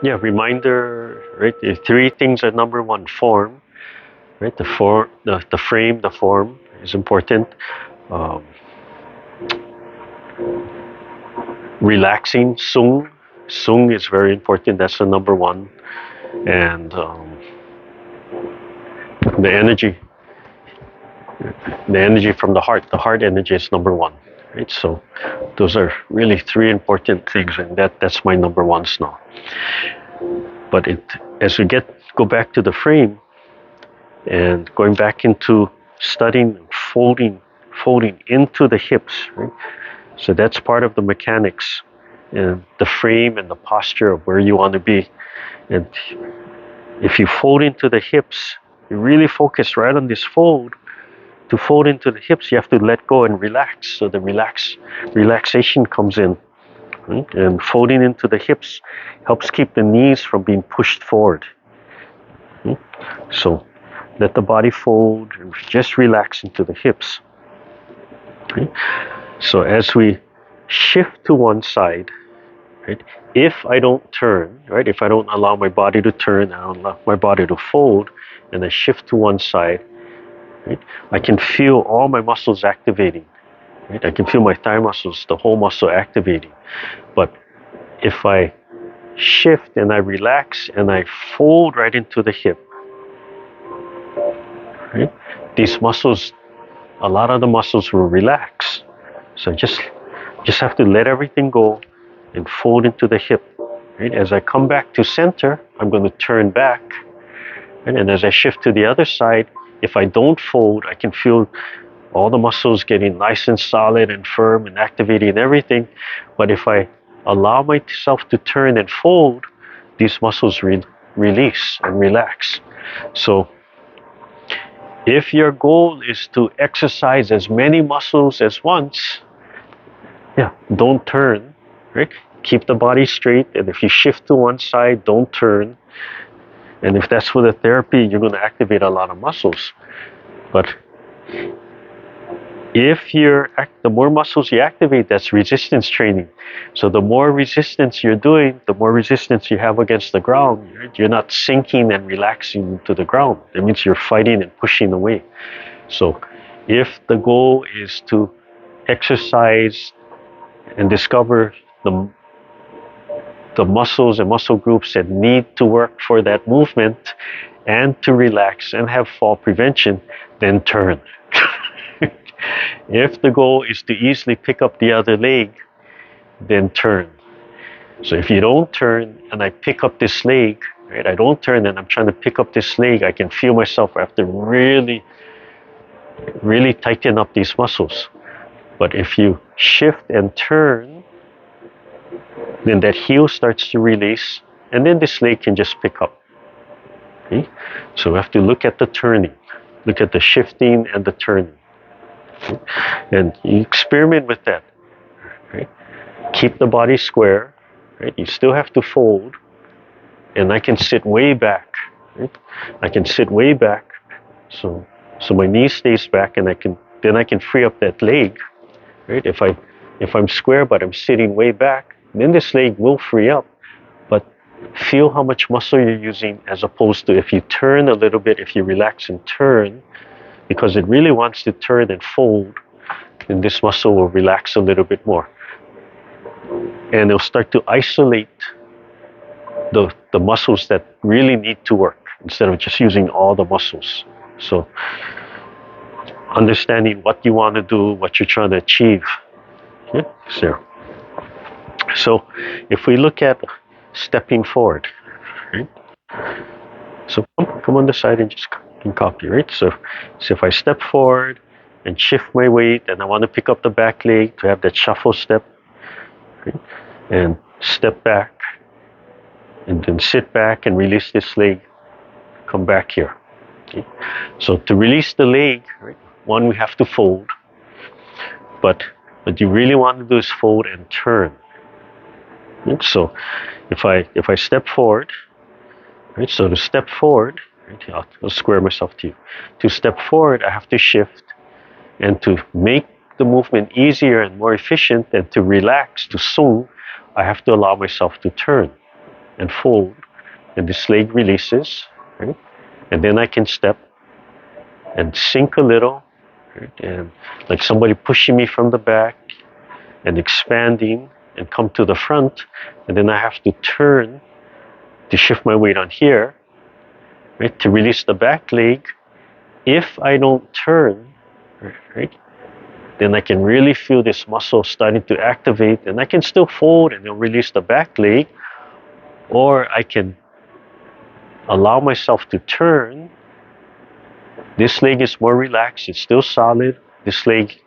Yeah, reminder, right? The three things are: number one, form, right? The frame, the form is important. Um, Relaxing, sung is very important. That's the number one, and the energy, the energy from the heart energy is number one, right? So those are really three important things, and that's my number ones now. But as we go back to the frame and going back into studying folding into the hips, right? So that's part of the mechanics and the frame and the posture of where you want to be. And if you fold into the hips, you really focus right on this fold. To fold into the hips, you have to let go and relax. So the relaxation comes in. Right? And folding into the hips helps keep the knees from being pushed forward. Right? So let the body fold and just relax into the hips. Right? So as we shift to one side, right? If I don't turn, right? If I don't allow my body to turn, I don't allow my body to fold, and I shift to one side, right? I can feel all my muscles activating, right? I can feel my thigh muscles, the whole muscle activating. But if I shift and I relax and I fold right into the hip, right? These muscles, a lot of the muscles will relax. So just have to let everything go and fold into the hip. Right? As I come back to center, I'm going to turn back. Right? And as I shift to the other side, if I don't fold, I can feel all the muscles getting nice and solid and firm and activating everything. But if I allow myself to turn and fold, these muscles release and relax. So if your goal is to exercise as many muscles as once, yeah, don't turn, right? Keep the body straight, and if you shift to one side, don't turn. And if that's for the therapy, you're going to activate a lot of muscles. But the more muscles you activate, that's resistance training. So the more resistance you're doing, the more resistance you have against the ground. You're not sinking and relaxing to the ground. That means you're fighting and pushing away. So if the goal is to exercise and discover the muscles and muscle groups that need to work for that movement and to relax and have fall prevention, then turn. If the goal is to easily pick up the other leg, then turn. So if you don't turn and I pick up this leg, right? I don't turn and I'm trying to pick up this leg, I can feel myself I have to really, really tighten up these muscles. But if you shift and turn, then that heel starts to release, and then this leg can just pick up. Okay? So we have to look at the turning, look at the shifting and the turning. Okay? And you experiment with that. Right? Keep the body square. Right? You still have to fold, and I can sit way back. Right? I can sit way back, so my knee stays back, and I can free up that leg. Right? If I'm square but I'm sitting way back, then this leg will free up. But feel how much muscle you're using, as opposed to if you turn a little bit, if you relax and turn, because it really wants to turn and fold, then this muscle will relax a little bit more. And it'll start to isolate the muscles that really need to work instead of just using all the muscles. So understanding what you want to do, what you're trying to achieve. Yeah, so if we look at stepping forward, right? So come on the side and just can copy, right? So if I step forward and shift my weight, and I want to pick up the back leg to have that shuffle step, right? And step back, and then sit back and release this leg, come back here. Okay? So to release the leg, right, one, we have to fold, but what you really want to do is fold and turn. Right? So if I step forward, right, so to step forward, right, I'll square myself to you. To step forward, I have to shift, and to make the movement easier and more efficient, and to relax, to sung, I have to allow myself to turn. and fold, and this leg releases, right? And then I can step and sink a little, right? And like somebody pushing me from the back and expanding and come to the front, and then I have to turn to shift my weight on here, right? To release the back leg. If I don't turn, right, then I can really feel this muscle starting to activate, and I can still fold and then release the back leg, or I can allow myself to turn. This leg is more relaxed, it's still solid. This leg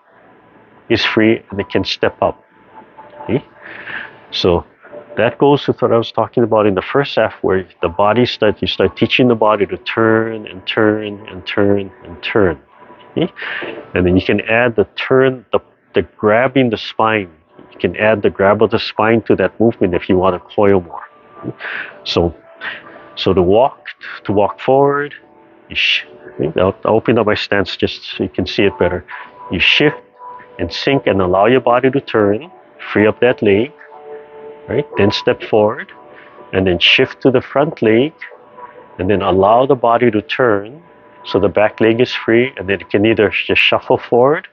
is free and it can step up. Okay? So that goes with what I was talking about in the first half, where the body you start teaching the body to turn and turn and turn and turn. Okay? And then you can add the turn, the grabbing the spine. You can add the grab of the spine to that movement if you want to coil more. Okay? So to walk forward, I'll open up my stance just so you can see it better. You shift and sink and allow your body to turn, free up that leg, right? Then step forward and then shift to the front leg and then allow the body to turn so the back leg is free, and then you can either just shuffle forward,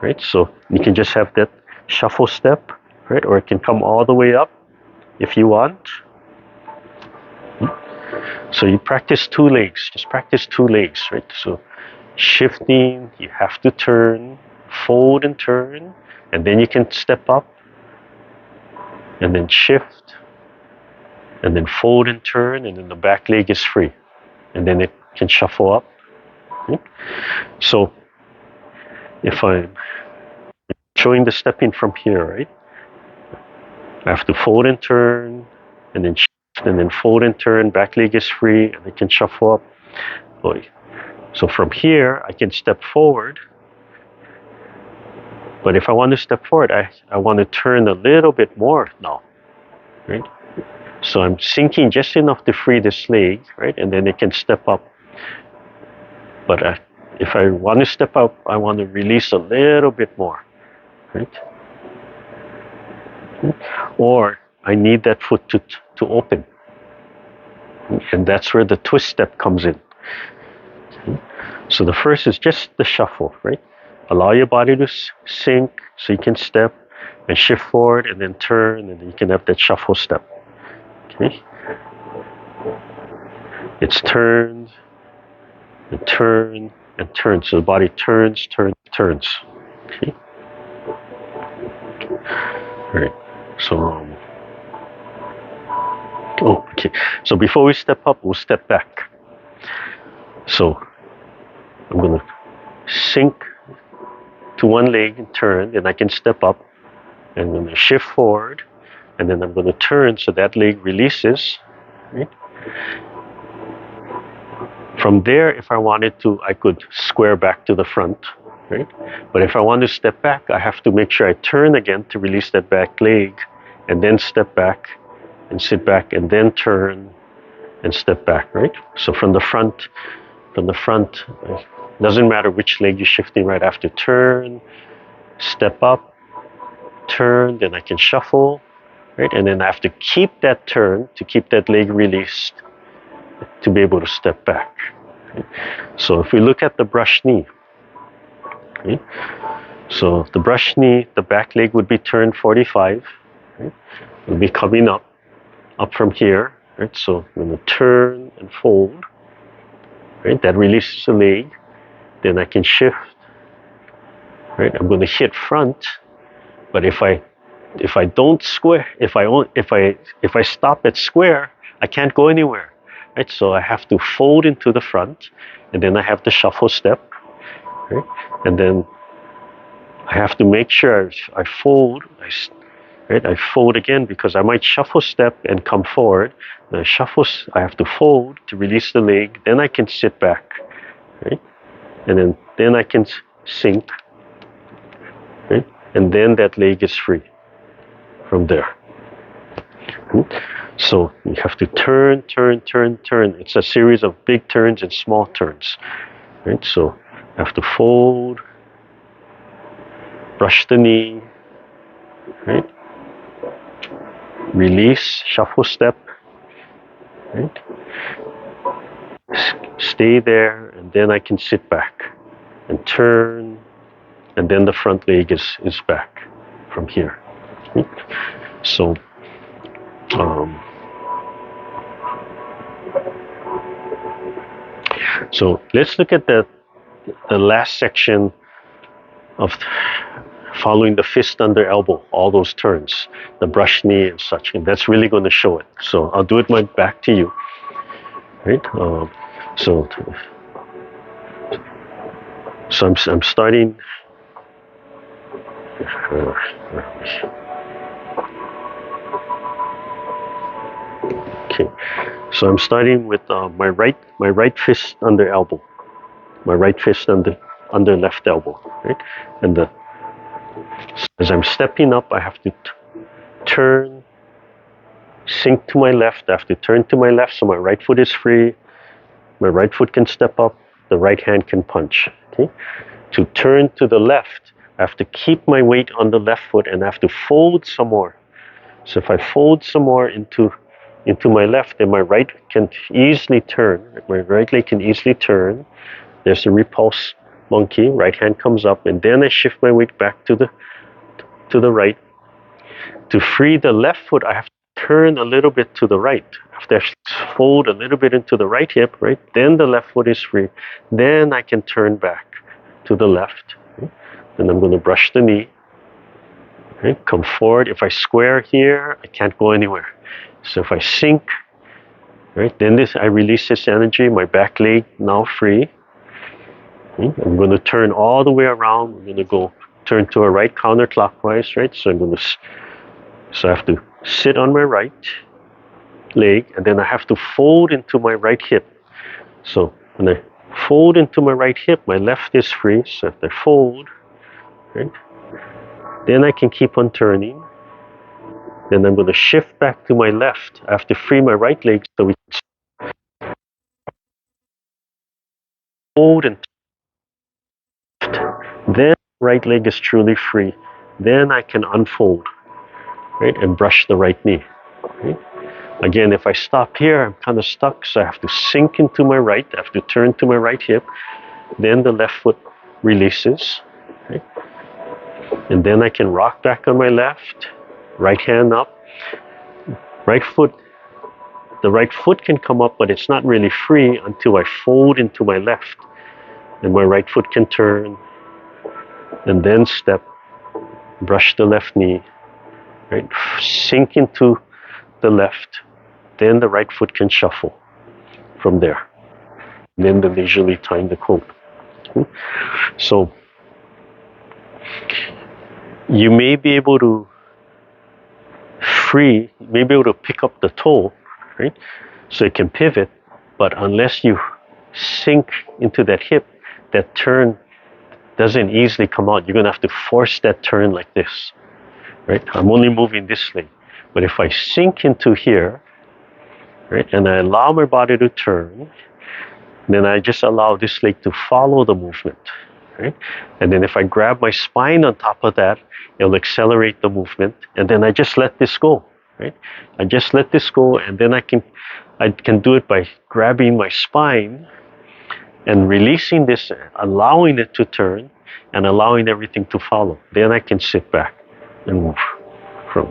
right? So you can just have that shuffle step, right? Or it can come all the way up if you want. So you practice two legs, just practice two legs, right? So shifting, you have to turn, fold and turn, and then you can step up and then shift and then fold and turn, and then the back leg is free, and then it can shuffle up. Okay? So if I'm showing the stepping from here, right? I have to fold and turn and then shift and then fold and turn, back leg is free, and it can shuffle up. So from here, I can step forward. But if I want to step forward, I want to turn a little bit more now, right? So I'm sinking just enough to free this leg, right? And then it can step up. But if I want to step up, I want to release a little bit more, right? Or I need that foot to open. And that's where the twist step comes in. So the first is just the shuffle, right? Allow your body to sink so you can step and shift forward and then turn, and then you can have that shuffle step. Okay? It's turn and turn and turn. So the body turns, turns. Okay? All right. So, okay. So before we step up, we'll step back. So I'm going to sink to one leg and turn, then I can step up and I'm going to shift forward, and then I'm going to turn so that leg releases, right? From there, if I wanted to, I could square back to the front, right? But if I want to step back, I have to make sure I turn again to release that back leg, and then step back and sit back and then turn and step back, right? So from the front, doesn't matter which leg you're shifting, right? After turn, step up, turn, then I can shuffle, right? And then I have to keep that turn to keep that leg released to be able to step back. Okay? So if we look at the brush knee, okay? So the brush knee, the back leg would be turned 45, right? It would be coming up from here, right? So I'm going to turn and fold, right? That releases the leg. Then I can shift, right? I'm going to hit front, but if I don't square, if I stop at square, I can't go anywhere, right? So I have to fold into the front, and then I have the shuffle step, right? And then I have to make sure I fold, right? I fold again because I might shuffle step and come forward. Then I have to fold to release the leg. Then I can sit back, right? And then I can sink, right? And then that leg is free from there. So you have to turn. It's a series of big turns and small turns, right? So I have to fold, brush the knee, right? Release, shuffle step, right? Stay there, and then I can sit back and turn, and then the front leg is back from here. Right? So, so let's look at the last section of following the fist under elbow, all those turns, the brush knee and such, and that's really going to show it. So I'll do it my back to you, right? So I'm starting. Okay, so I'm starting with my right fist under elbow, my right fist under left elbow, right? And as I'm stepping up, I have to turn, sink to my left. I have to turn to my left so my right foot is free. My right foot can step up. The right hand can punch. Okay. To turn to the left, I have to keep my weight on the left foot and I have to fold some more. So if I fold some more into my left, then my right can easily turn. My right leg can easily turn. There's the repulse monkey. Right hand comes up, and then I shift my weight back to the right. To free the left foot, I have to turn a little bit to the right. I have to fold a little bit into the right hip, right? Then the left foot is free. Then I can turn back to the left. Then I'm going to brush the knee. Right? Come forward. If I square here, I can't go anywhere. So if I sink, right, then I release this energy. My back leg now free. I'm going to turn all the way around. I'm going to turn to a right counterclockwise, right? So I have to sit on my right leg, and then I have to fold into my right hip. So when I fold into my right hip, my left is free. So if I fold, right, then I can keep on turning. Then I'm going to shift back to my left. I have to free my right leg so we can fold and then right leg is truly free. Then I can unfold, right, and brush the right knee. Right? Again, if I stop here, I'm kind of stuck, so I have to sink into my right. I have to turn to my right hip. Then the left foot releases, right? And then I can rock back on my left, right hand up, right foot. The right foot can come up, but it's not really free until I fold into my left. And my right foot can turn, and then step, brush the left knee, right? Sink into the left. Then the right foot can shuffle from there. Then the leisurely tying the coat. So you may be able to pick up the toe, right? So it can pivot, but unless you sink into that hip, that turn doesn't easily come out. You're gonna have to force that turn like this, right? I'm only moving this leg, but if I sink into here, right, and I allow my body to turn, then I just allow this leg to follow the movement, right? And then if I grab my spine on top of that, it'll accelerate the movement, and then I just let this go, right? I just let this go, and then I can do it by grabbing my spine and releasing this, allowing it to turn, and allowing everything to follow. Then I can sit back and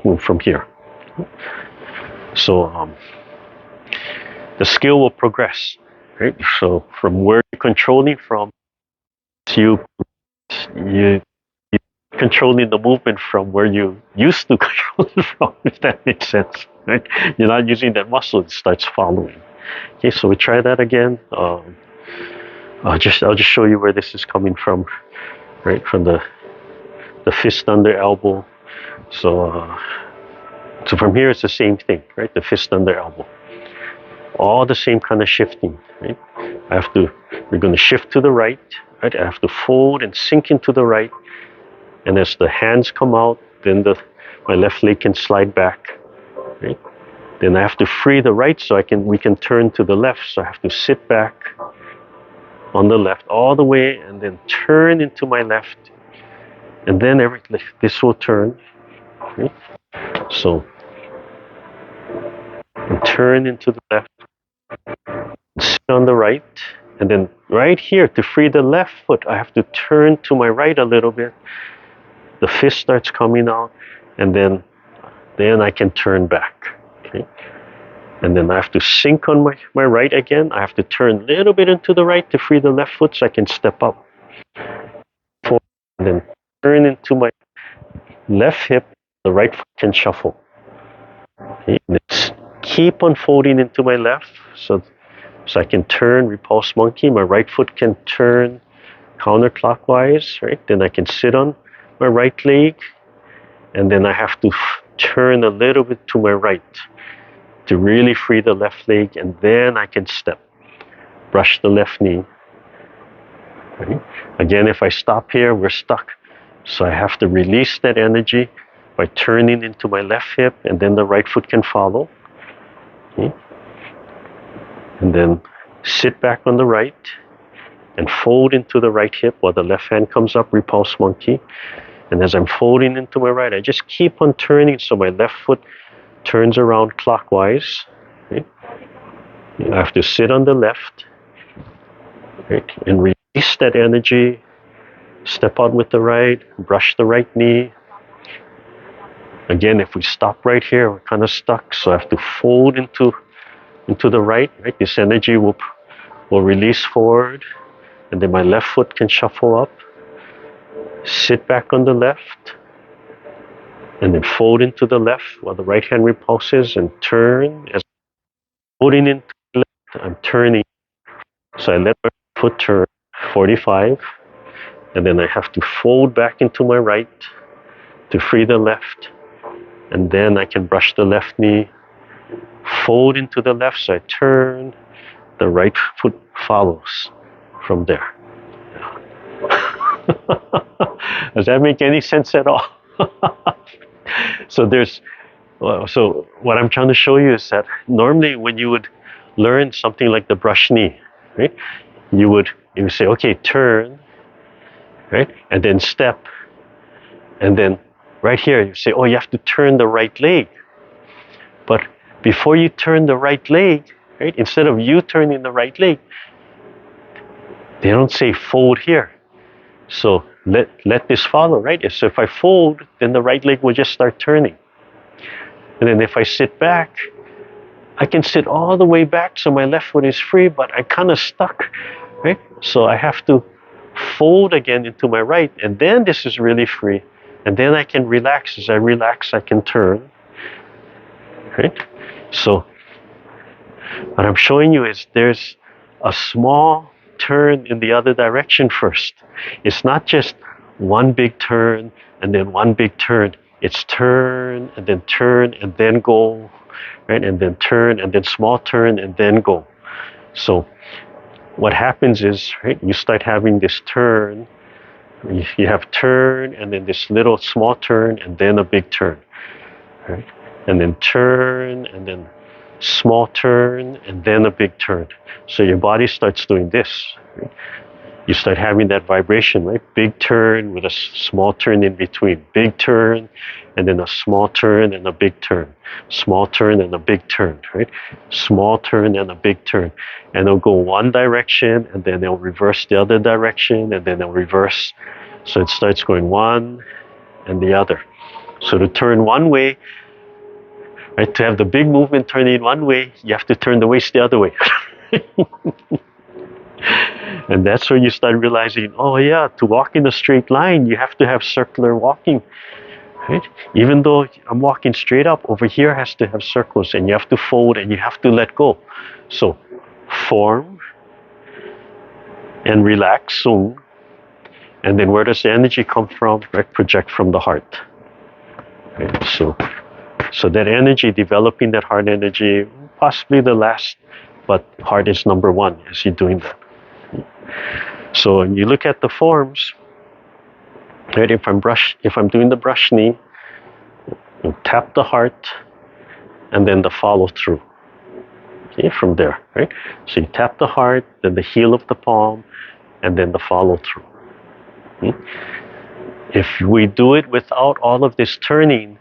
move from here. So the skill will progress, right? So from where you're controlling from, you controlling the movement from where you used to control it from, if that makes sense, right? You're not using that muscle; it starts following. Okay, so we try that again. I'll just show you where this is coming from, right? From the fist under elbow. So from here it's the same thing, right? The fist under elbow. All the same kind of shifting, right? We're going to shift to the right, right? I have to fold and sink into the right. And as the hands come out, then my left leg can slide back, right? Then I have to free the right so we can turn to the left. So I have to sit back on the left all the way and then turn into my left. And then this will turn, right? So turn into the left. Sit on the right, and then right here to free the left foot, I have to turn to my right a little bit. The fist starts coming out, and then I can turn back. Okay. And then I have to sink on my right again. I have to turn a little bit into the right to free the left foot so I can step up. Forward, and then turn into my left hip, the right foot can shuffle. Okay. And keep on folding into my left so I can turn repulse monkey. My right foot can turn counterclockwise, right? Then I can sit on my right leg, and then I have to turn a little bit to my right to really free the left leg, and then I can step. Brush the left knee. Right? Again, if I stop here, we're stuck. So I have to release that energy by turning into my left hip, and then the right foot can follow. Okay? And then sit back on the right and fold into the right hip while the left hand comes up, repulse monkey. And as I'm folding into my right, I just keep on turning so my left foot turns around clockwise. Right? I have to sit on the left, right? And release that energy. Step out with the right, brush the right knee. Again, if we stop right here, we're kind of stuck. So I have to fold into the right. Right? This energy will release forward, and then my left foot can shuffle up. Sit back on the left, and then fold into the left while the right hand repulses, and turn. As I'm folding into the left, I'm turning. So I let my foot turn 45, and then I have to fold back into my right to free the left, and then I can brush the left knee, fold into the left, so I turn, the right foot follows from there. Does that make any sense at all? So what I'm trying to show you is that normally when you would learn something like the brush knee, right? You would say, okay, turn, right? And then step. And then right here you say, oh, you have to turn the right leg. But before you turn the right leg, right? Instead of you turning the right leg, they don't say fold here. So let this follow, right? So if I fold, then the right leg will just start turning. And then if I sit back, I can sit all the way back so my left foot is free, but I kind of stuck, right? So I have to fold again into my right, and then this is really free. And then I can relax. As I relax, I can turn, right? So what I'm showing you is there's a small turn in the other direction first. It's not just one big turn and then one big turn. It's turn and then go, right? And then turn and then small turn and then go. So what happens is, right, you start having this turn. You have turn and then this little small turn and then a big turn, right? And then turn and then small turn and then a big turn. So your body starts doing this. Right? You start having that vibration, right? Big turn with a small turn in between. Big turn and then a small turn and a big turn. Small turn and a big turn, right? Small turn and a big turn. And it'll go one direction and then it'll reverse the other direction and then it'll reverse. So it starts going one and the other. So to turn one way, right, to have the big movement turning one way, you have to turn the waist the other way. And that's where you start realizing, oh yeah, to walk in a straight line, you have to have circular walking. Right? Even though I'm walking straight up, over here has to have circles, and you have to fold and you have to let go. So form and relax, Gung. And then where does the energy come from? Right? Project from the heart. Right? So that energy, developing that heart energy, possibly the last, but heart is number one as you're doing that. So when you look at the forms, right? If I'm doing the brush knee, you tap the heart, and then the follow through. Okay, from there, right? So you tap the heart, then the heel of the palm, and then the follow through. Okay? If we do it without all of this turning,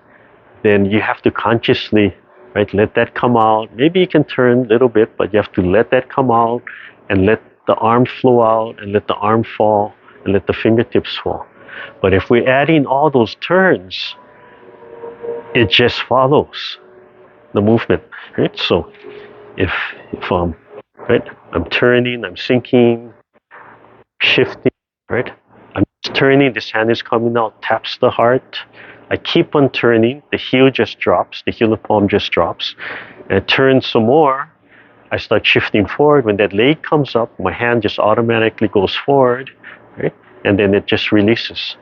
then you have to consciously right? Let that come out. Maybe you can turn a little bit, but you have to let that come out and let the arm flow out and let the arm fall and let the fingertips fall. But if we add in all those turns, it just follows the movement, right? So if right, I'm turning, I'm sinking, shifting, right? I'm just turning, this hand is coming out, taps the heart. I keep on turning, the heel just drops, the heel of palm just drops. And I turn some more, I start shifting forward. When that leg comes up, my hand just automatically goes forward, right? And then it just releases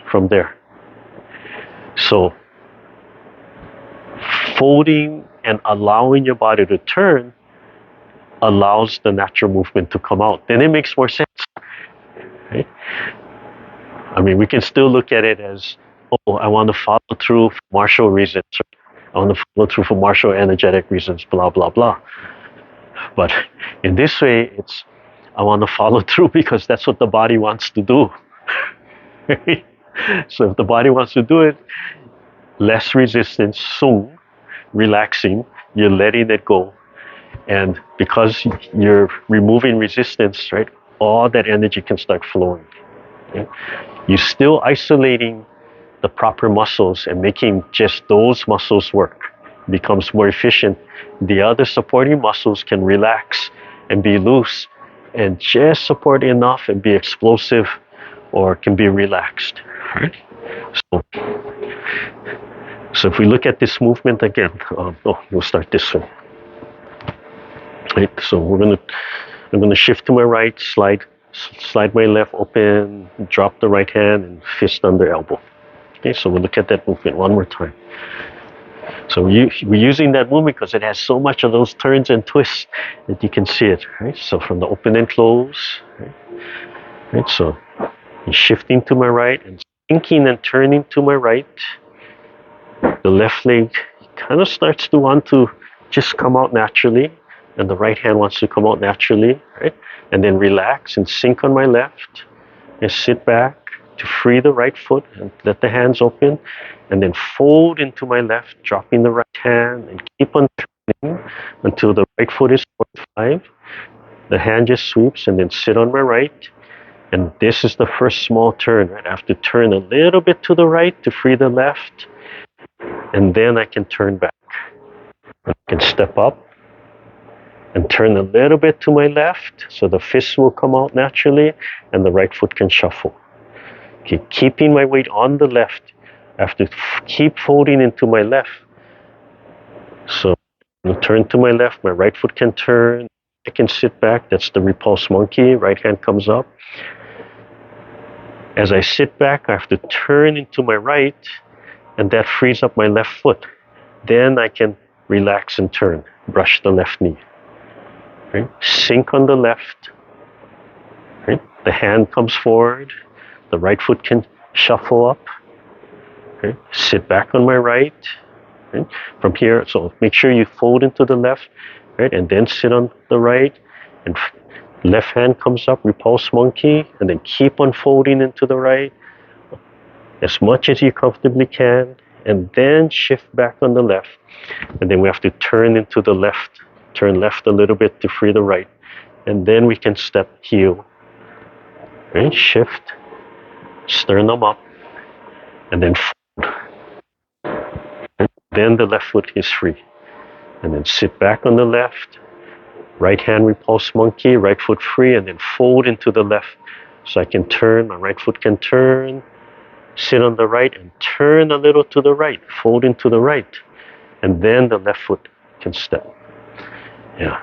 from there. So folding and allowing your body to turn allows the natural movement to come out. Then it makes more sense, right? I mean, we can still look at it as, oh, I want to follow through for martial reasons. I want to follow through for martial energetic reasons, blah, blah, blah. But in this way, it's, I want to follow through because that's what the body wants to do. So if the body wants to do it, less resistance, sung, relaxing, you're letting it go. And because you're removing resistance, right, all that energy can start flowing. Okay? You're still isolating the proper muscles and making just those muscles work. It becomes more efficient. The other supporting muscles can relax and be loose and just support enough and be explosive or can be relaxed. Right? So if we look at this movement again, we'll start this way. Right, so I'm gonna shift to my right, slide my left open, drop the right hand, and fist under elbow. Okay, so we'll look at that movement one more time. So we're using that movement because it has so much of those turns and twists that you can see it. Right, so from the open and close. Right, so shifting to my right and sinking and turning to my right. The left leg kind of starts to want to just come out naturally. And the right hand wants to come out naturally, right? And then relax and sink on my left and sit back to free the right foot and let the hands open and then fold into my left, dropping the right hand and keep on turning until the right foot is 45. The hand just sweeps and then sit on my right. And this is the first small turn, right? I have to turn a little bit to the right to free the left. And then I can turn back. I can step up and turn a little bit to my left so the fist will come out naturally and the right foot can shuffle. Okay, keeping my weight on the left. I have to keep folding into my left. So I'll turn to my left, my right foot can turn, I can sit back, that's the repulse monkey, right hand comes up. As I sit back, I have to turn into my right and that frees up my left foot. Then I can relax and turn, brush the left knee. Right? Sink on the left. Right? The hand comes forward. The right foot can shuffle up. Right? Sit back on my right. Right? From here, so make sure you fold into the left, right? And then sit on the right. And left hand comes up, repulse monkey, and then keep on folding into the right as much as you comfortably can, and then shift back on the left. And then we have to turn into the left. Turn left a little bit to free the right. And then we can step heel. Right? Shift. Sternum up. And then fold. And then the left foot is free. And then sit back on the left. Right hand repulse monkey. Right foot free. And then fold into the left. So I can turn. My right foot can turn. Sit on the right and turn a little to the right. Fold into the right. And then the left foot can step. Yeah,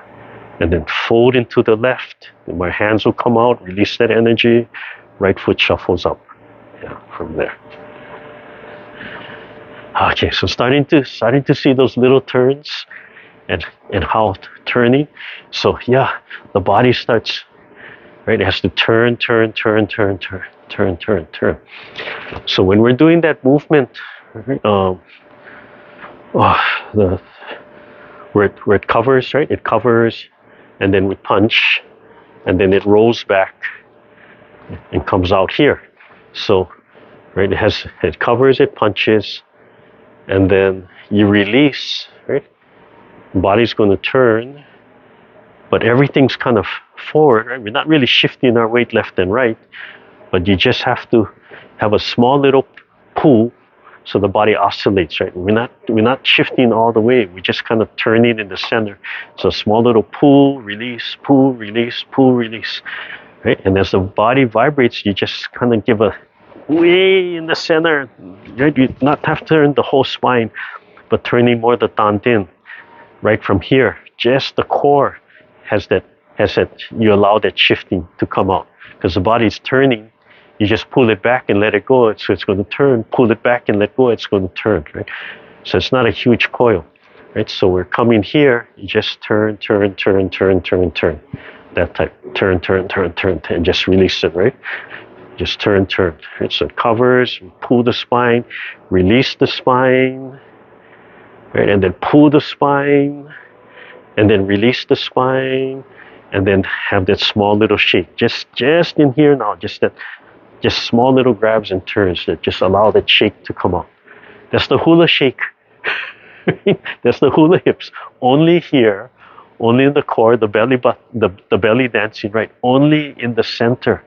and then fold into the left. My hands will come out, release that energy. Right foot shuffles up. Yeah, from there. Okay, so starting to see those little turns, and how turning. So yeah, the body starts. Right, it has to turn. So when we're doing that movement, where it covers, right? It covers, and then we punch, and then it rolls back and comes out here. So, right, it covers, it punches, and then you release, right? Body's going to turn, but everything's kind of forward, right? We're not really shifting our weight left and right, but you just have to have a small little pull so the body oscillates, right? We're not shifting all the way. We're just kind of turning in the center. So small little pull, release, pull, release, pull, release, right? And as the body vibrates, you just kind of give a way in the center, right? You not have to turn the whole spine, but turning more the dantian, right from here. Just the core has that, you allow that shifting to come out. Because the body's turning, you just pull it back and let it go, so it's going to turn, pull it back and let go, it's going to turn, right? So it's not a huge coil, right? So we're coming here, you just turn, turn, turn, turn, turn, turn. That type, turn, turn, turn, turn, and just release it, right? Just turn, turn, right? So it covers, pull the spine, release the spine, right? And then pull the spine, and then release the spine, and then have that small little shake. Just in here now, just small little grabs and turns that just allow that shake to come out. That's the hula shake. That's the hula hips. Only here, only in the core, the belly, the belly dancing, right? Only in the center.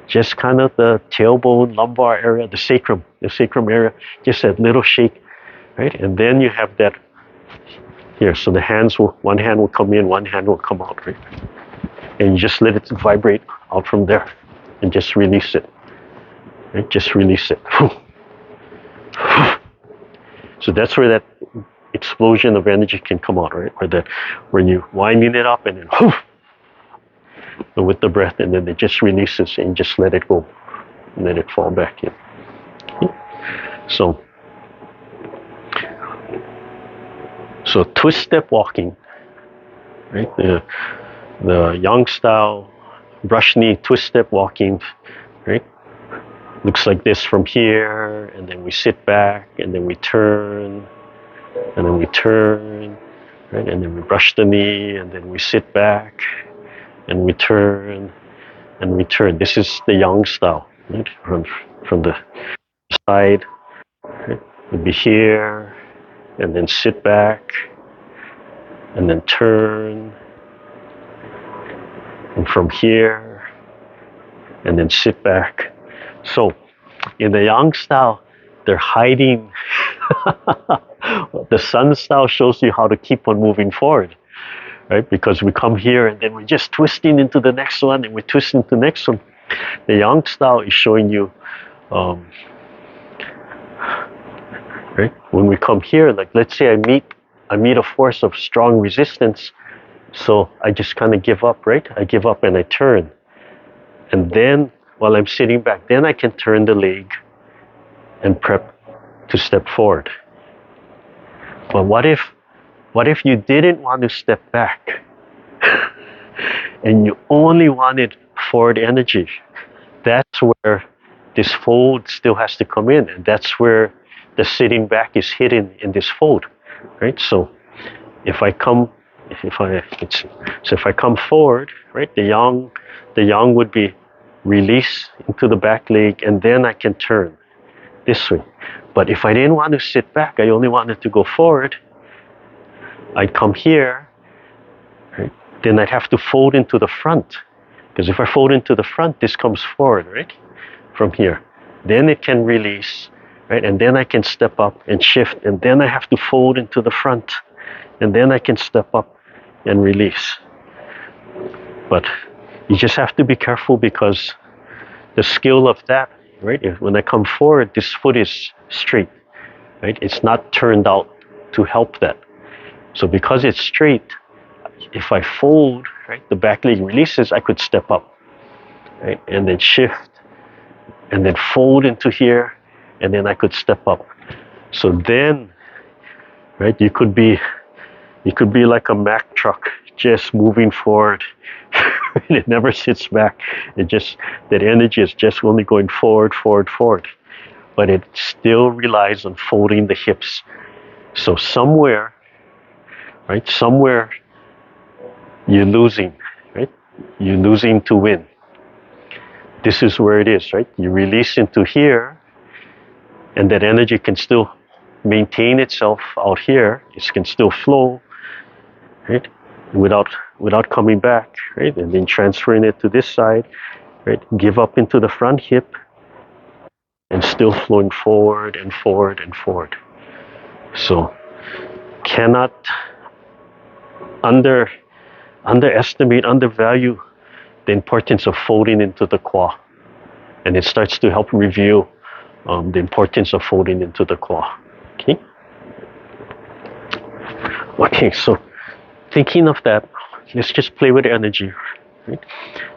Just kind of the tailbone, lumbar area, the sacrum area. Just that little shake, right? And then you have that here. So the one hand will come in, one hand will come out, right? And you just let it vibrate out from there, and just release it. Right? Just release it. So that's where that explosion of energy can come out, right? When you winding it up and then with the breath, and then it just releases and just let it go, and let it fall back in. So twist step walking, right? The Yang style brush knee twist step walking, right? Looks like this from here, and then we sit back, and then we turn, and then we turn, right? And then we brush the knee, and then we sit back, and we turn, and we turn. This is the Yang style, right? From the side, right? We'll be here, and then sit back, and then turn, and from here, and then sit back. So in the Yang style, they're hiding. The Sun style shows you how to keep on moving forward, right? Because we come here and then we're just twisting into the next one, and we twist into the next one. The Yang style is showing you, right? When we come here, like let's say I meet a force of strong resistance, so I just kind of give up, right? I give up and I turn, and then while I'm sitting back, then I can turn the leg and prep to step forward. But what if you didn't want to step back and you only wanted forward energy? That's where this fold still has to come in, and that's where the sitting back is hidden in this fold, right? So if I come forward, right, the yang would be release into the back leg, and then I can turn this way. But if I didn't want to sit back, I only wanted to go forward, I'd come here, right? Then I'd have to fold into the front, because if I fold into the front, this comes forward, right, from here. Then it can release, right, and then I can step up and shift, and then I have to fold into the front, and then I can step up and release. But you just have to be careful, because the skill of that, right, when I come forward, this foot is straight, right? It's not turned out to help that. So because it's straight, if I fold, right, the back leg releases, I could step up, right, and then shift, and then fold into here, and then I could step up. So then, right, you could be like a Mack truck, just moving forward. It never sits back. That energy is just only going forward, forward, forward. But it still relies on folding the hips. So somewhere, right, you're losing, right? You're losing to win. This is where it is, right? You release into here, and that energy can still maintain itself out here. It can still flow, right? Without coming back, right? And then transferring it to this side, right? Give up into the front hip and still flowing forward and forward and forward. So cannot underestimate, undervalue the importance of folding into the qua. And it starts to help reveal the importance of folding into the qua. Okay? Okay, so thinking of that, let's just play with energy. Right?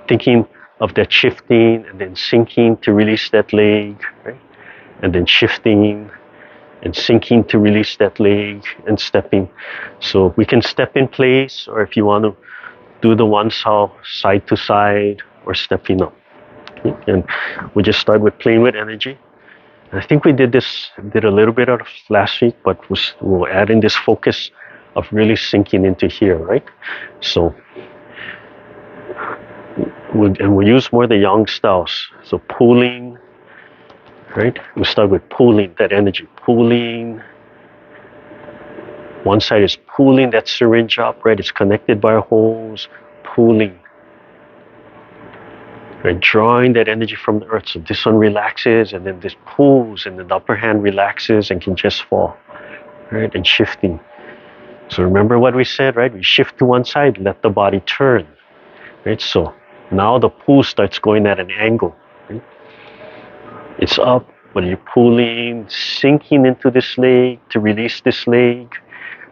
Thinking of that shifting and then sinking to release that leg, right? And then shifting and sinking to release that leg and stepping. So we can step in place, or if you want to do the one saw side to side or stepping up. Okay? And we just start with playing with energy. I think we did a little bit of last week, but we'll add in this focus of really sinking into here, right? So, we'll use more the yang styles. So pulling, right? We start with pulling that energy, pulling. One side is pulling that syringe up, right? It's connected by a hose, pulling. Right? Drawing that energy from the earth. So this one relaxes and then this pulls and then the upper hand relaxes and can just fall, right? And shifting. So remember what we said, right? We shift to one side, let the body turn, right? So now the pull starts going at an angle, right? It's up, but you're pulling, sinking into this leg to release this leg,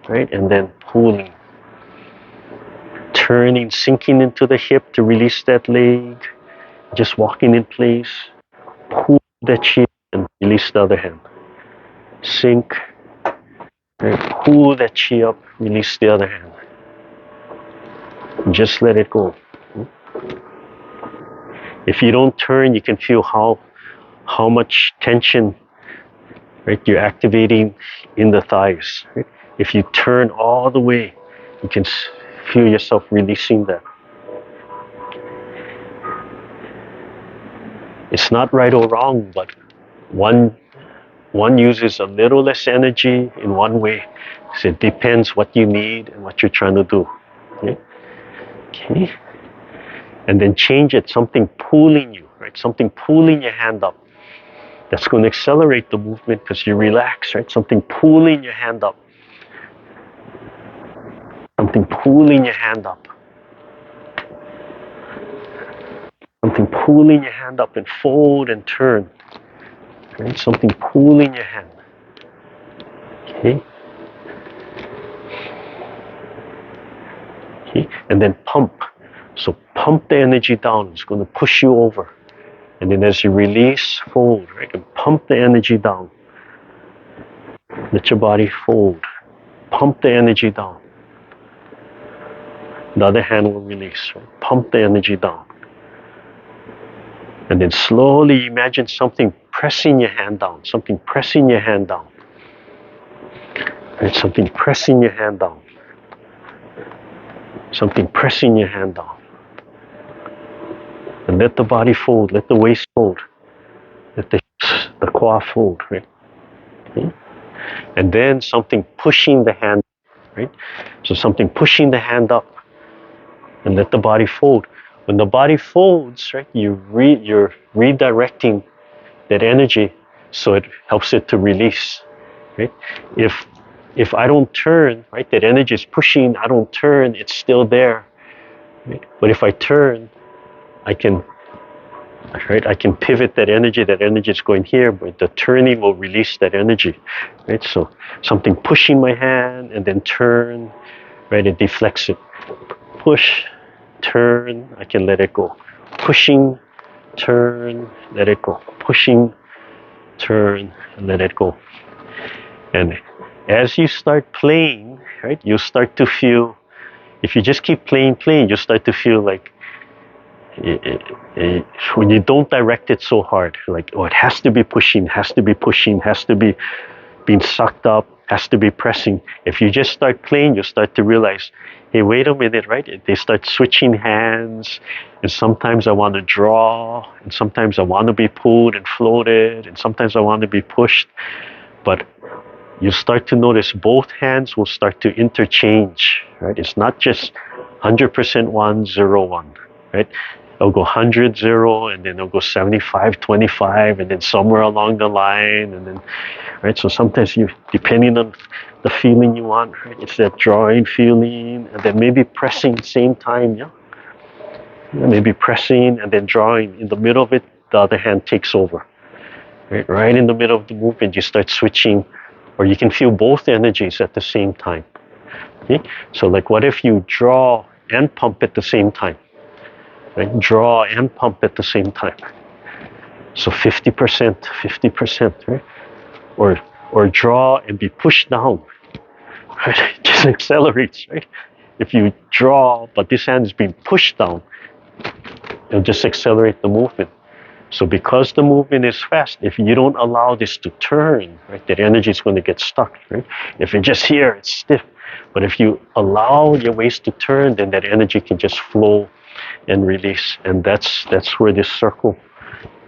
right? And then pulling, turning, sinking into the hip to release that leg, just walking in place, pull that chin and release the other hand. Sink, right? Pull that chi up, release the other hand. Just let it go. If you don't turn, you can feel how much tension, right, you're activating in the thighs. Right? If you turn all the way, you can feel yourself releasing that. It's not right or wrong, but one uses a little less energy in one way. So it depends what you need and what you're trying to do. Okay. And then change it, something pulling you, right? Something pulling your hand up. That's going to accelerate the movement because you relax, right? Something pulling your hand up. Something pulling your hand up. Something pulling your hand up and fold and turn. Right? Something pulling your hand. Okay. Okay. And then pump. So pump the energy down. It's going to push you over. And then as you release, fold, right? And pump the energy down. Let your body fold. Pump the energy down. The other hand will release. Right? Pump the energy down. And then slowly imagine something pressing your hand down. Something pressing your hand down. Right? Something pressing your hand down. Something pressing your hand down. And let the body fold, let the waist fold, let the qua fold, right? Okay. And then something pushing the hand, right? So something pushing the hand up, and let the body fold. When the body folds, right, you're redirecting that energy, so it helps it to release, right? If I don't turn, right, that energy is pushing. I don't turn, it's still there, right? But if I turn, I can pivot that energy. That energy is going here, but the turning will release that energy, right? So something pushing my hand and then turn, right? It deflects it. Push, turn, I can let it go. Pushing, turn, let it go. Pushing, turn, and let it go. And as you start playing, right, you'll start to feel, if you just keep playing, you'll start to feel like, when you don't direct it so hard, like, oh, it has to be pushing, has to be being sucked up, has to be pressing. If you just start playing, you start to realize, hey, wait a minute, right? They start switching hands, and sometimes I want to draw, and sometimes I want to be pulled and floated, and sometimes I want to be pushed. But you start to notice both hands will start to interchange, right? It's not just 100% 1, 0, 1, right? It'll go 100, 0, and then it'll go 75, 25, and then somewhere along the line, and then, right? So sometimes you, depending on the feeling you want, right? It's that drawing feeling, and then maybe pressing at the same time, yeah? Maybe pressing and then drawing. In the middle of it, the other hand takes over. Right in the middle of the movement, you start switching, or you can feel both energies at the same time. Okay? So like, what if you draw and pump at the same time? Right? Draw and pump at the same time. So 50%, 50%, right? Or draw and be pushed down. Right? It just accelerates, right? If you draw, but this hand is being pushed down, it'll just accelerate the movement. So because the movement is fast, if you don't allow this to turn, right, that energy is going to get stuck, right? If it's just here, it's stiff. But if you allow your waist to turn, then that energy can just flow and release. And that's where this circle,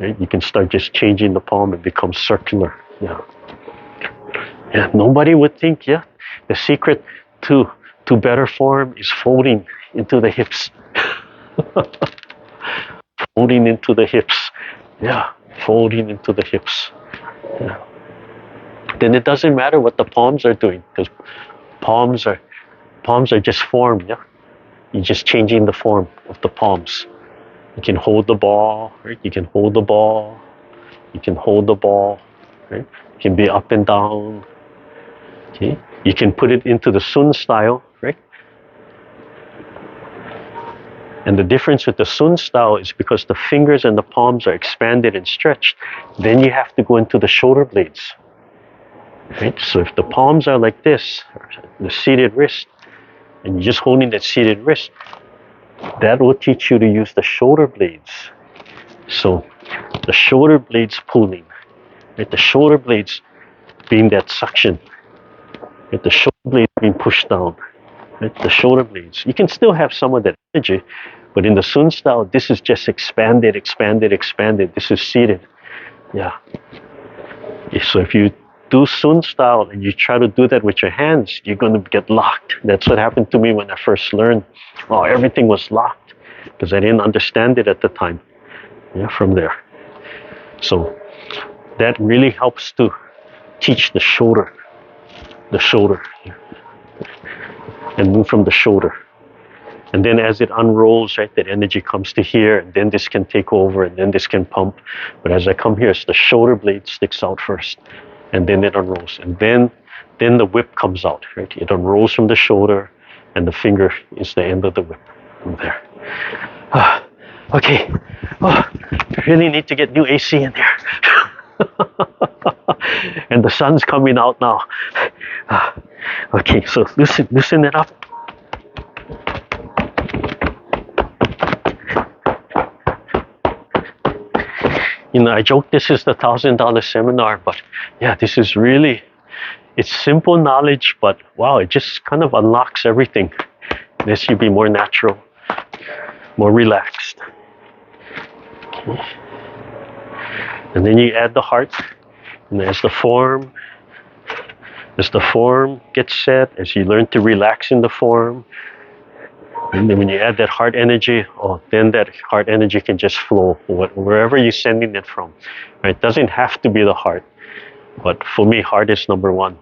right? You can start just changing the palm and become circular. Yeah. Yeah. Nobody would think, yeah, the secret to better form is folding into the hips. Folding into the hips. Yeah, folding into the hips. Yeah. Then it doesn't matter what the palms are doing, because palms are just form. Yeah, you're just changing the form of the palms. You can hold the ball, right? You can hold the ball. You can hold the ball, right? You can be up and down. Okay, you can put it into the Sun style, right? And the difference with the Sun style is because the fingers and the palms are expanded and stretched, then you have to go into the shoulder blades. Right? So if the palms are like this, the seated wrist, and you're just holding that seated wrist, that will teach you to use the shoulder blades. So the shoulder blades pulling, right? The shoulder blades being that suction, right? The shoulder blades being pushed down. Right? The shoulder blades. You can still have some of that energy, but in the Sun style, this is just expanded, expanded, expanded. This is seated. Yeah. So if you do Sun style and you try to do that with your hands, you're going to get locked. That's what happened to me when I first learned. Oh, everything was locked because I didn't understand it at the time. Yeah, from there. So that really helps to teach the shoulder. Yeah. And move from the shoulder. And then as it unrolls, right, that energy comes to here, and then this can take over, and then this can pump. But as I come here, it's the shoulder blade sticks out first, and then it unrolls. And then the whip comes out, right? It unrolls from the shoulder, and the finger is the end of the whip from there. Okay. Oh, I really need to get new AC in there. And the sun's coming out now. Okay, so loosen it up. You know, I joke this is the $1,000 seminar, but yeah, this is really, it's simple knowledge, but wow, it just kind of unlocks everything. It lets you be more natural, more relaxed. Okay. And then you add the heart, and as the form gets set, as you learn to relax in the form, and then when you add that heart energy, then that heart energy can just flow wherever you're sending it from. Right? It doesn't have to be the heart, but for me, heart is number one.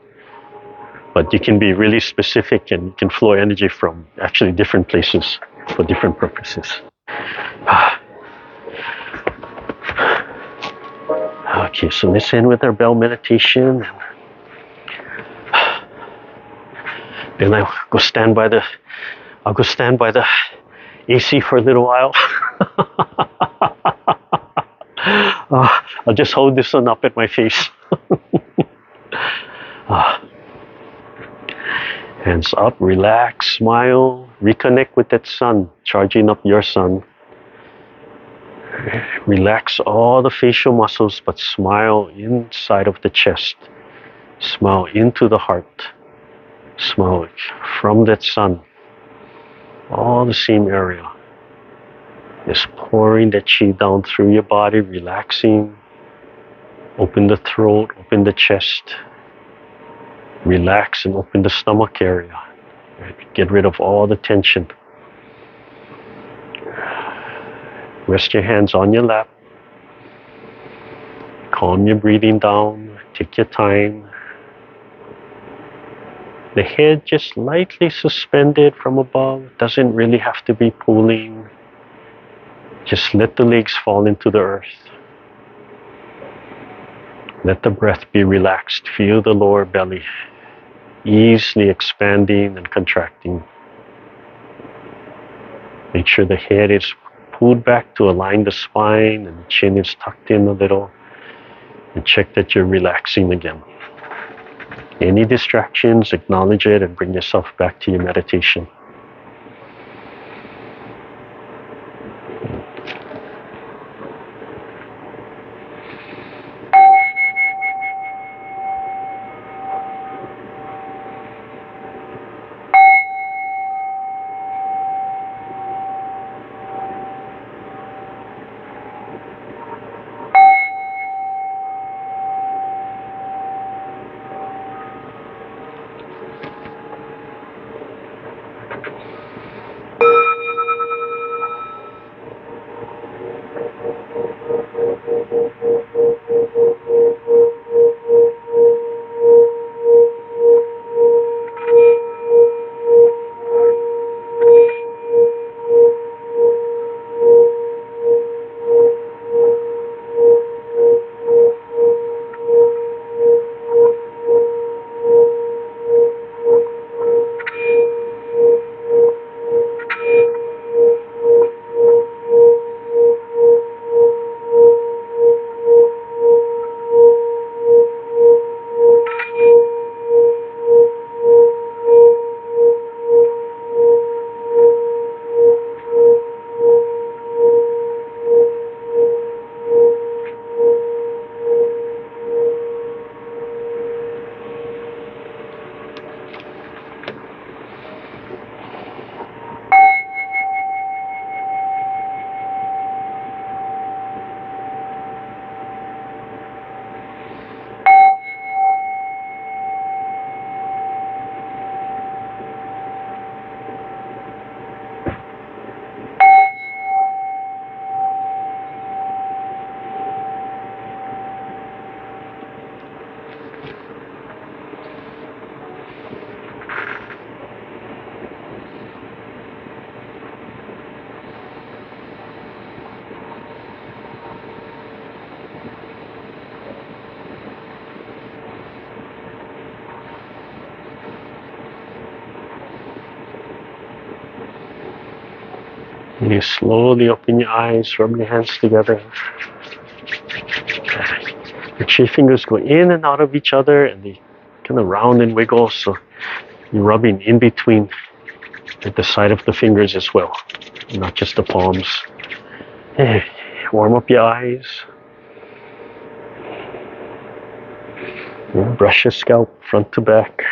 But you can be really specific, and you can flow energy from actually different places for different purposes. Okay, so let's end with our bell meditation. Then I'll go stand by the AC for a little while. I'll just hold this one up at my face. Hands up, relax, smile, reconnect with that sun, charging up your sun. Relax all the facial muscles, but smile inside of the chest. Smile into the heart. Smile from that sun. All the same area. Just pouring that chi down through your body, relaxing. Open the throat, open the chest. Relax and open the stomach area. Right? Get rid of all the tension. Rest your hands on your lap. Calm your breathing down. Take your time. The head just lightly suspended from above. Doesn't really have to be pulling. Just let the legs fall into the earth. Let the breath be relaxed. Feel the lower belly easily expanding and contracting. Make sure the head is pulled back to align the spine and the chin is tucked in a little. And check that you're relaxing again. Any distractions, acknowledge it and bring yourself back to your meditation. And you slowly open your eyes, rub your hands together. Your tree fingers go in and out of each other and they kind of round and wiggle, so you're rubbing in between at the side of the fingers as well, not just the palms. Warm up your eyes. Brush your scalp front to back.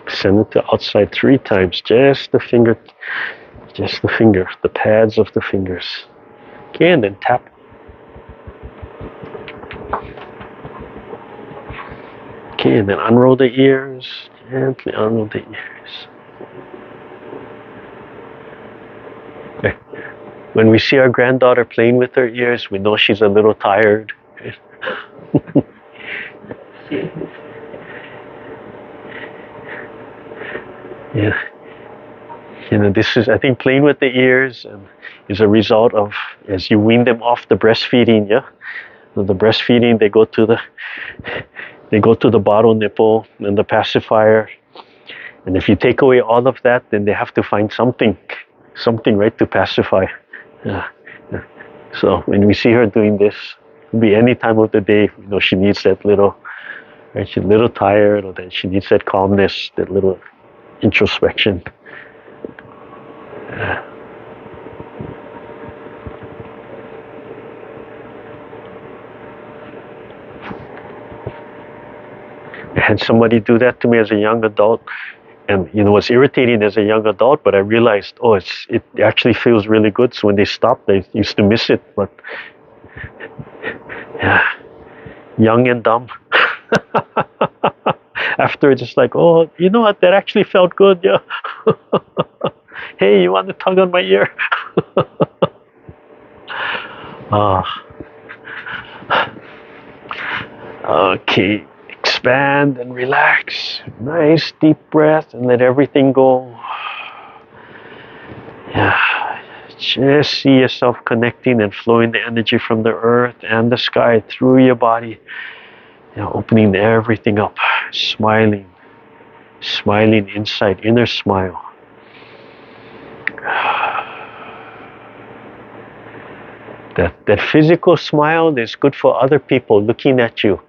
Send it to outside 3 times, just the finger, the pads of the fingers. Okay, and then tap. Okay, and then unroll the ears, gently unroll the ears. Okay. When we see our granddaughter playing with her ears, we know she's a little tired. Yeah. This is, I think, playing with the ears is a result of, as you wean them off the breastfeeding, yeah? The breastfeeding, they go to the bottle nipple and the pacifier. And if you take away all of that, then they have to find something, right, to pacify. So when we see her doing this, it'll be any time of the day, she needs that little, right? She's a little tired, or then she needs that calmness, that little introspection. I had somebody do that to me as a young adult, and it was irritating as a young adult, but I realized, it actually feels really good. So when they stopped, they used to miss it, but yeah, young and dumb. Afterwards, it's like, oh, you know what? That actually felt good. Yeah. Hey, you want to tug on my ear? Ah. Okay. Expand and relax. Nice deep breath and let everything go. Yeah. Just see yourself connecting and flowing the energy from the earth and the sky through your body. Opening everything up. Smiling. Smiling inside. Inner smile. That physical smile is good for other people looking at you.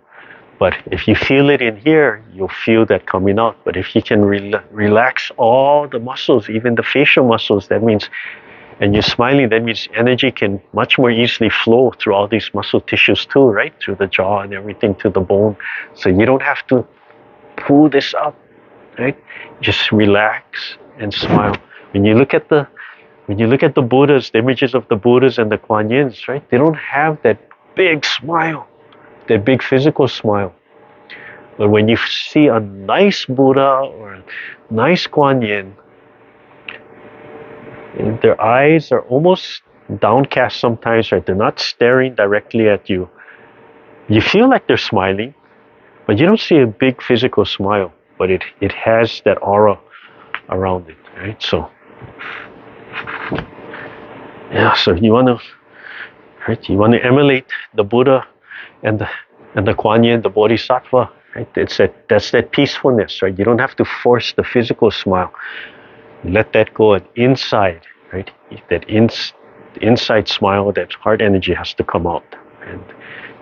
But if you feel it in here, you'll feel that coming out. But if you can relax all the muscles, even the facial muscles, that means, and you're smiling, that means energy can much more easily flow through all these muscle tissues too, right? Through the jaw and everything to the bone. So you don't have to pull this up, right? Just relax and smile. When you look at the Buddhas, the images of the Buddhas and the Kuan Yins, right? They don't have that big smile, that big physical smile. But when you see a nice Buddha or a nice Kuan Yin, their eyes are almost downcast sometimes, right? They're not staring directly at you. You feel like they're smiling, but you don't see a big physical smile, but it has that aura around it, right? So, yeah, so you want to emulate the Buddha and the Kuan Yin, the Bodhisattva, right? That's that peacefulness, right? You don't have to force the physical smile. Let that go, and inside, right? That inside smile, that heart energy has to come out,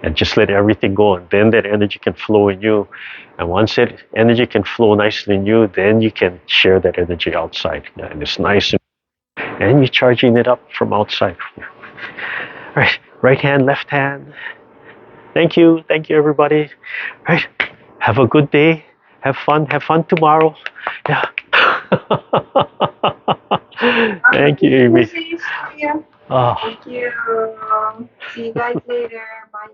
and just let everything go, and then that energy can flow in you. And once that energy can flow nicely in you, then you can share that energy outside, and it's nice, and you're charging it up from outside. All right hand, left hand. Thank you everybody. All right, have a good day. Have fun tomorrow. Yeah. Thank you, Amy. Thank you. See you guys later. Bye.